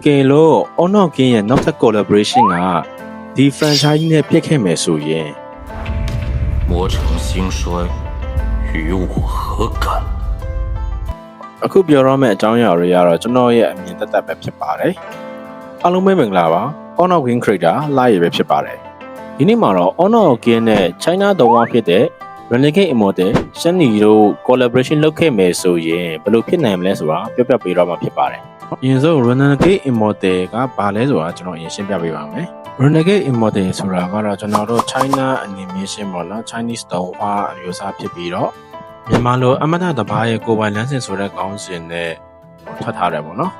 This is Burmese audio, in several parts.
ကယ်လို့ Honor Game ရဲ့နောက်ထပ် collaboration ကဒီ franchise နဲ့ပြစ်ခဲ့မယ်ဆိုရင် 魔城兴衰与我何干？ အခုပြောရမယ့်အကြောင်းအရာတွေကတော့ကျွန်တော်ရဲ့အမြင်သက်သက်ပဲဖြစ်ပါတယ်အားလုံးပဲမင်္ဂလာပါ Honor Game Creator လာရပဲဖြစ်ပါတယ်ဒီနေ့မှာတော့ Honor Game နဲ့ China တော်ဝါဖြစ်တဲ့ Renegade Immortal ရှန်နီတို့ collaboration လုပ်ခဲ့မယ်ဆိုရင်ဘယ်လိုဖြစ်နိုင်မလဲဆိုတာပြောပြပေးတော့မှာဖြစ်ပါတယ်အရင်ဆုံး Renegade Immortal ကဘာလဲဆိုတာကျွန်တော်အရင်ရှင်းပြပေးပါမယ် Renegade Immortal ဆိုတာကတော့ကျွန်တော်တို့ China Animation ပေါ့နော် Chinese တော်ဝါအမျိုးအစားဖြစ်ပြီးတော့မြန်မာလိုအမတတဘာရဲ့ကိုယ်ပိုင်လမ်းစဉ်ဆိုတဲ့ခေါင်းစဉ်နဲ့ထွက်ထားတယ်ပေါ့နော်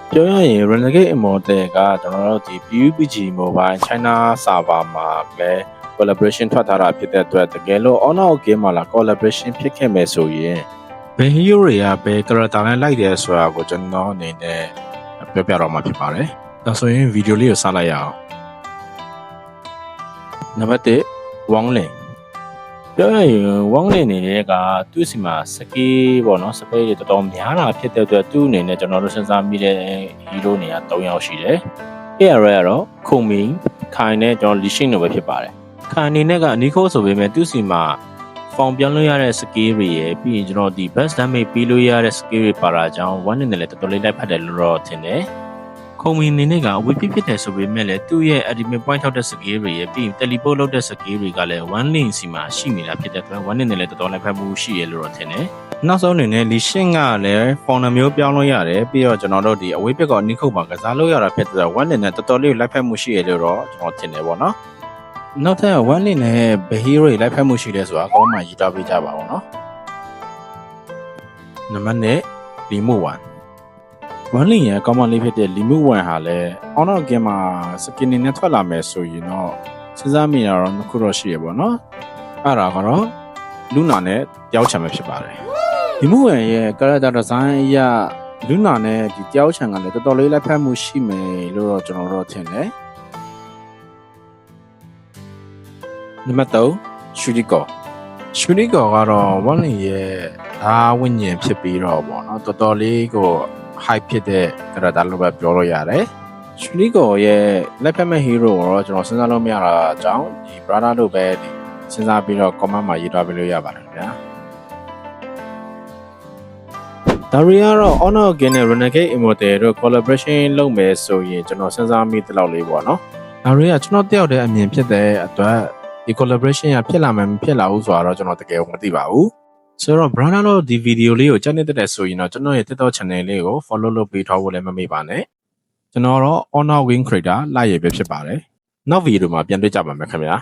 ပြောရရင် Renegade Immortal ကကျွန်တော်တို့ဒီ PUBG Mobile China server မှာလည်း collaboration ထွက်ထားတာဖြစ်တဲ့အတွက်တကယ်လို့ Honor Game မှာလာ collaboration ဖြစ်ခဲ့မယ်ဆိုရင်ဘယ် hero တွေကဘယ် character နဲ့လိုက်တယ်ဆိုတာကိုကျွန်တော်အနေနဲ့ပြောပြတော့မှာဖြစ်ပါတယ်ဒါဆိုရင် video လေးကိုစလိုက်ရအောင်နံပါတ်1 Wang Linပြောရရင်ဝမ်လင်နေတဲ့ကသူ့စီမှာစကေးပေါ့နော်စပိတ်တွေတော်တော်များတာဖြစ်တဲ့အတွက်သူ့အနေနဲ့ကျွန်တော်တို့စဉ်းစားမိတဲ့ဟီးရိုးတွေက3ယောက်ရှိတယ်။အဲ့ရကတော့ခုံမီခိုင်နဲ့ကျွန်တော်လီရှင်းတို့ပဲဖြစ်ပါတယ်။ခိုင်အနေနဲ့ကအနီးခိုးဆိုပေမဲ့သူ့စီမှာဖောင်ပြောင်းလို့ရတဲ့စကေးတွေရယ်ပြီးရင်ကျွန်တော်ဒီ best damage ပြီးလို့ရတဲ့စကေးတွေပါတာကြောင့်ဝမ်လင်နဲ့လည်းတော်တော်လေးလိုက်ဖက်တယ်လို့တော့ထင်တယ်။ခုံမီအနေနဲ့ကအဝေးဖြစ်တယ်ဆိုပေမဲ့လည်းသူ့ရဲ့ ultimate point ထောက်တဲ့ skill တွေရဲ့ပြီးရင် teleport လုပ်တဲ့ skill တွေကလည်း one lane စီမှာရှိနေတာဖြစ်တဲ့အတွက် one lane နဲ့လည်းတော်တော်လည်းဖက်မှုရှိရလို့တော့ထင်တယ်။နောက်ဆုံးအနေနဲ့လီရှင်းကလည်း fauna မျိုးပြောင်းလို့ရတယ်ပြီးတော့ကျွန်တော်တို့ဒီအဝေးဘက်ကအနိခုတ်မှာကစားလို့ရတာဖြစ်တဲ့အတွက် one lane နဲ့တော်တော်လေးလိုက်ဖက်မှုရှိရလို့တော့ကျွန်တော်ထင်တယ်ပေါ့နော်။နောက်ထပ် one lane နဲ့ဘယ် hero တွေလိုက်ဖက်မှုရှိလဲဆိုတာကောင်းမှရေးထားပေးကြပါဦးနော်။နံပါတ်1 remove one one link ရဲ့ common လေးဖြစ်တဲ့ limit one ဟာလည်း Honor Game မှာ skin တွေနဲ့ထွက်လာမယ်ဆိုရင်တော့စဉ်းစားမိတာတော့နှစ်ခုတော့ရှိရပေါ့နော်အဲ့ဒါကတော့ Luna နဲ့တယောက်ချံပဲဖြစ်ပါတယ် limit one ရဲ့ character design အရ Luna နဲ့ဒီတယောက်ချံကလည်းတော်တော်လေးလက်ဖက်မှုရှိမယ်လို့တော့ကျွန်တော်တို့ထင်တယ်နံပါတ်3 Shuriko Shuriko ကတော့ one link ရဲ့ဓာဝိညာဉ်ဖြစ်ပြီးတော့ပေါ့နော်တော်တော်လေးကိုhype ဖြစ်တဲ့ character လို့ပဲပြောလို့ရတယ်။ Shuriko ရဲ့လက်ဖက်မဲ့ hero ကိုတော့ကျွန်တော်စဉ်းစားလို့မရတာအကြောင်းဒီ brother လို့ပဲဒီစဉ်းစားပြီးတော့ comment မှာရေးထားပေးလို့ရပါတယ်ခင်ဗျာ။ဒါရီကတော့ Honor Game နဲ့ Renegade Immortal တို့ collaboration လုပ်မယ်ဆိုရင်ကျွန်တော်စဉ်းစားမိတဲ့လောက်လေးပေါ့နော်။ဒါရီကကျွန်တော်တယောက်တည်းအမြင်ဖြစ်တဲ့အတွက်ဒီ collaboration ရဖြစ်လာမယ်မဖြစ်လာဘူးဆိုတော့ကျွန်တော်တကယ်မသိပါဘူး။ဆိုတော့ brother တို့ဒီဗီဒီယိုလေးကိုကြိုက်နေတဲ့ဆိုရင်တော့ကျွန်တော်ရဲ့ TikTok channel လေးကို follow လုပ်ပေးထားဖို့လည်းမမေ့ပါနဲ့ကျွန်တော်တော့ Honor Game Creator လာရပဲဖြစ်ပါတယ်နောက်ဗီဒီယိုမှာပြန်တွေ့ကြပါမယ်ခင်ဗျာ